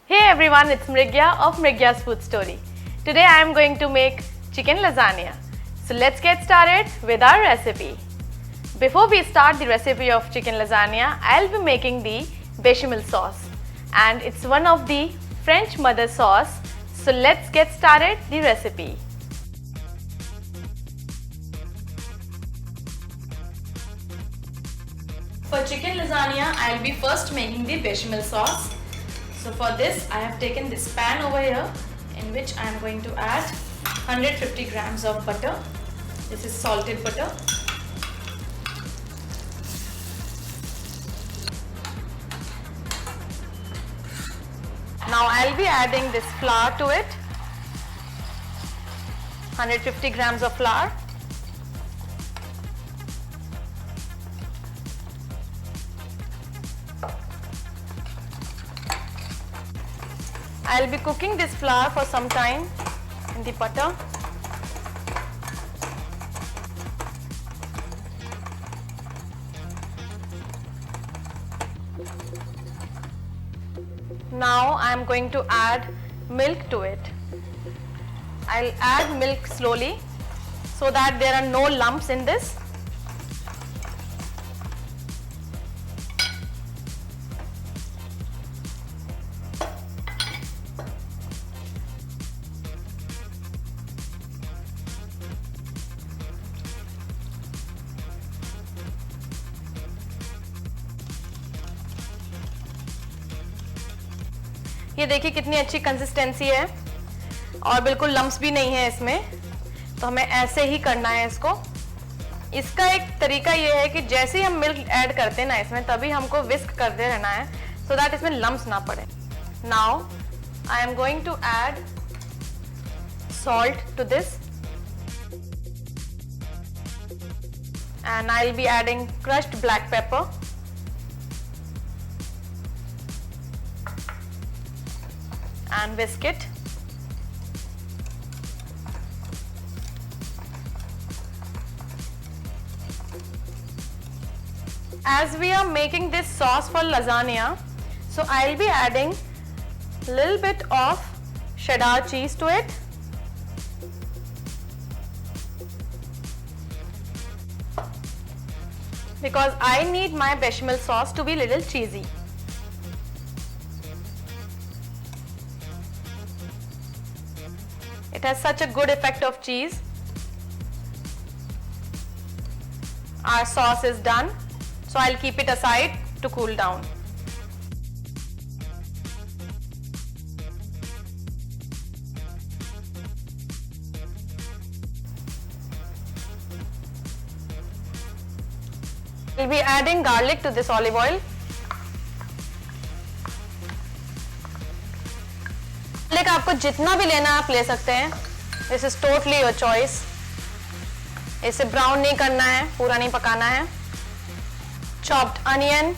Hey everyone, it's Mrigya of Mrigya's Food Story. Today I am going to make chicken lasagna. So let's get started with our recipe. Before we start the recipe of chicken lasagna, I'll be making the bechamel sauce. And it's one of the French mother sauce. So let's get started the recipe. For chicken lasagna, I'll be first making the bechamel sauce. So for this, I have taken this pan over here in which I am going to add 150 grams of butter. This is salted butter. Now I'll be adding this flour to it. 150 grams of flour. I'll be cooking this flour for some time in the butter. Now I'm going to add milk to it. I'll add milk slowly so that there are no lumps in this. ये देखिए कितनी अच्छी consistency है और बिल्कुल lumps भी नहीं है इसमें, तो हमें ऐसे ही करना है इसको। इसका एक तरीका ये है कि जैसे ही हम मिल्क ऐड करते हैं ना इसमें, तभी हमको विस्क करते रहना है सो दैट इसमें लम्प्स ना पड़े। Now I am going to add salt to this and I will be adding crushed black pepper and whisk it. As we are making this sauce for lasagna, so I'll be adding a little bit of cheddar cheese to it. Because I need my bechamel sauce to be a little cheesy. It has such a good effect of cheese. Our sauce is done, so I'll keep it aside to cool down. We'll be adding garlic to this olive oil. Garlic आपको जितना भी लेना आप ले सकते हैं, this is totally your choice. इसे brown नहीं करना है, पूरा नहीं पकाना है। Chopped onion,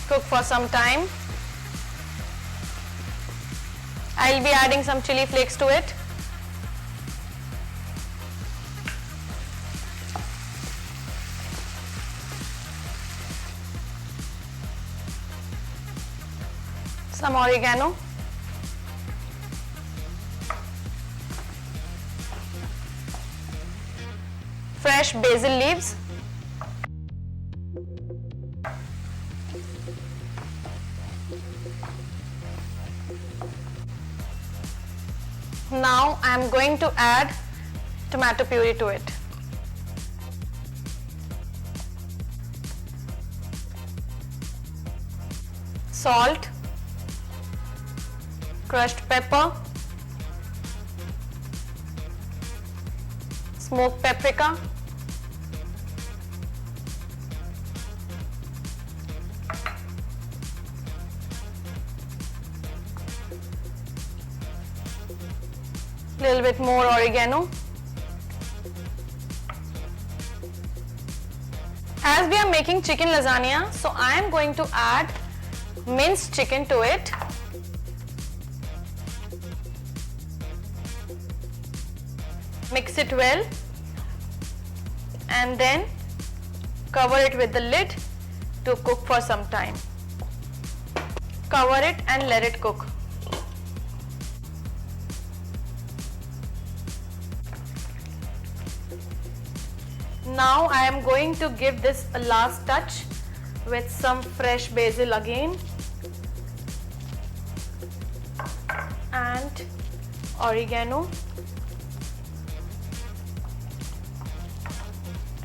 cook for some time. I'll be adding some chili flakes to it. Some oregano. Fresh basil leaves. Now I am going to add tomato puree to it. Salt, crushed pepper, smoked paprika, little bit more oregano. As we are making chicken lasagna, so I am going to add minced chicken to it. Mix it well and then Cover it with the lid to cook for some time. Cover it and let it cook. Now I am going to give this a last touch with some fresh basil again and oregano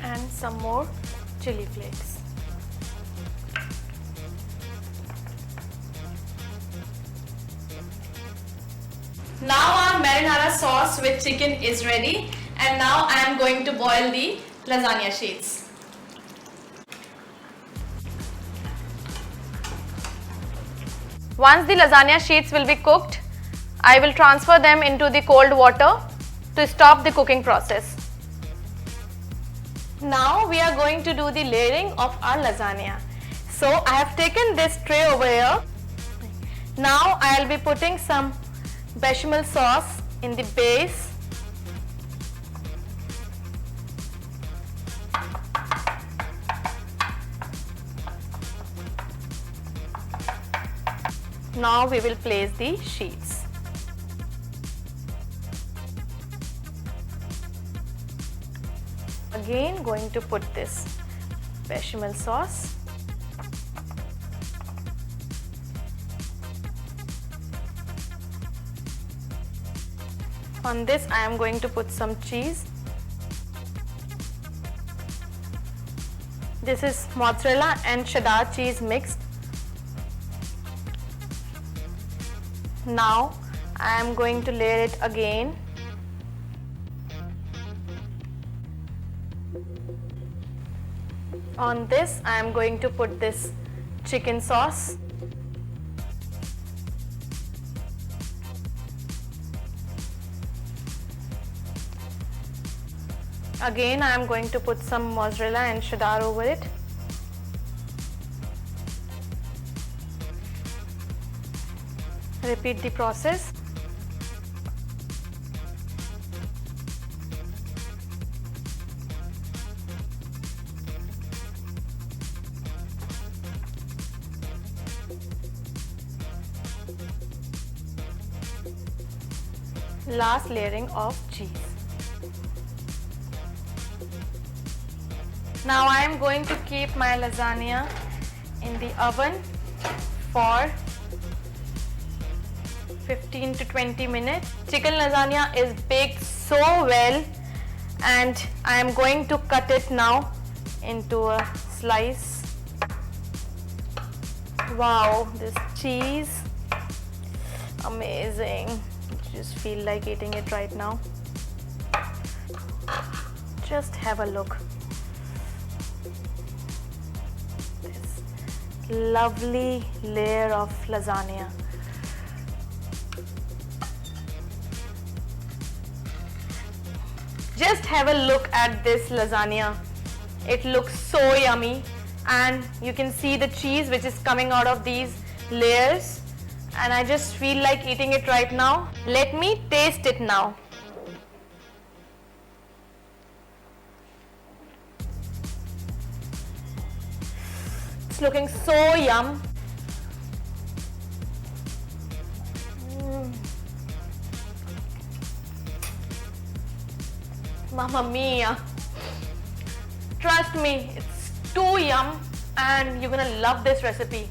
and some more chili flakes. Now our marinara sauce with chicken is ready, and now I am going to boil the lasagna sheets. Once the lasagna sheets will be cooked, I will transfer them into the cold water to stop the cooking process. Now we are going to do the layering of our lasagna. So I have taken this tray over here. Now I will be putting some bechamel sauce in the base. Now we will place the sheets. Again going to put this bechamel sauce. On this I am going to put some cheese. This is mozzarella and cheddar cheese mixed. Now I am going to layer it again. On this I am going to put this chicken sauce. Again I am going to put some mozzarella and cheddar over it. Repeat the process. Last layering of cheese. Now I am going to keep my lasagna in the oven for 15 to 20 minutes. Chicken lasagna is baked so well, and I am going to cut it now into a slice. Wow, this cheese, amazing. Just feel like eating it right now. Just have a look. This lovely layer of lasagna. Just have a look at this lasagna. It looks so yummy, and you can see the cheese which is coming out of these layers, and I just feel like eating it right now. Let me taste it now. It's looking so yum. Mamma mia. Trust me, it's too yum, and you're gonna love this recipe.